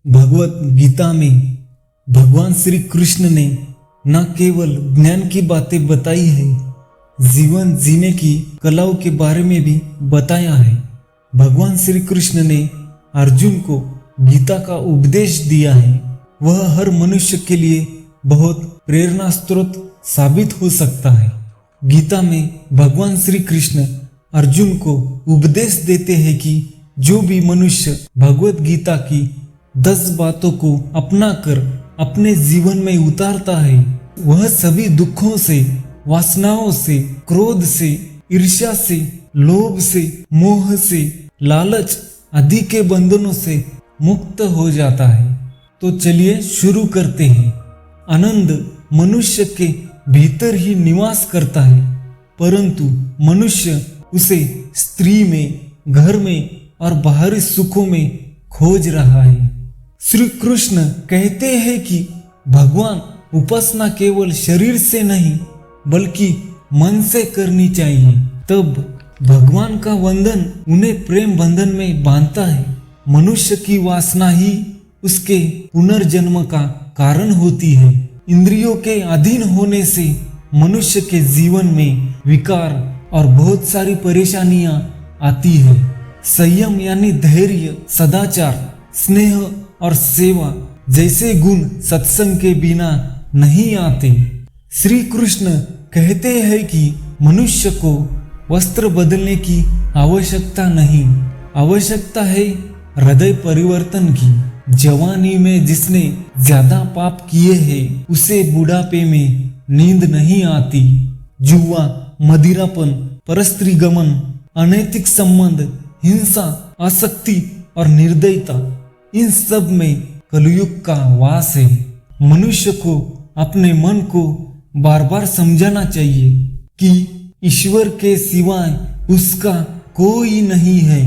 भगवत गीता में भगवान श्री कृष्ण ने न केवल ज्ञान की बातें बताई है, जीवन जीने की कलाओं के बारे में भी बताया है। भगवान श्री कृष्ण ने अर्जुन को गीता का उपदेश दिया है। वह हर मनुष्य के लिए बहुत प्रेरणा स्रोत साबित हो सकता है। गीता में भगवान श्री कृष्ण अर्जुन को उपदेश देते हैं कि जो भी मनुष्य भगवत गीता की 10 बातों को अपनाकर अपने जीवन में उतारता है, वह सभी दुखों से, वासनाओं से, क्रोध से, ईर्ष्या से, लोभ से, मोह से, लालच आदि के बंधनों से मुक्त हो जाता है। तो चलिए शुरू करते हैं। आनंद मनुष्य के भीतर ही निवास करता है, परंतु मनुष्य उसे स्त्री में, घर में और बाहरी सुखों में खोज रहा है। श्री कृष्ण कहते हैं कि भगवान उपासना केवल शरीर से नहीं बल्कि मन से करनी चाहिए। तब भगवान का वंदन उन्हें प्रेम बंधन में बांधता है। मनुष्य की वासना ही उसके पुनर्जन्म का कारण होती है। इंद्रियों के अधीन होने से मनुष्य के जीवन में विकार और बहुत सारी परेशानियां आती है। संयम यानी धैर्य, सदाचार, स्नेह और सेवा जैसे गुण सत्संग के बिना नहीं आते। श्री कृष्ण कहते हैं कि मनुष्य को वस्त्र बदलने की आवश्यकता नहीं, आवश्यकता है हृदय परिवर्तन की। जवानी में जिसने ज्यादा पाप किए हैं उसे बुढ़ापे में नींद नहीं आती। जुआ, मदिरापन, परस्त्री गमन, अनैतिक संबंध, हिंसा, आसक्ति और निर्दयता, इन सब में कलयुग का वास है। मनुष्य को अपने मन को बार बार समझाना चाहिए कि ईश्वर के सिवाय उसका कोई नहीं है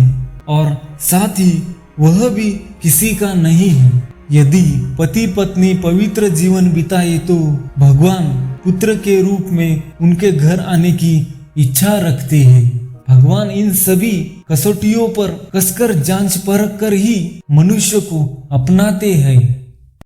और साथ ही वह भी किसी का नहीं है। यदि पति पत्नी पवित्र जीवन बिताए तो भगवान पुत्र के रूप में उनके घर आने की इच्छा रखते हैं। भगवान इन सभी कसौटियों पर कसकर जांच परख कर ही मनुष्य को अपनाते हैं।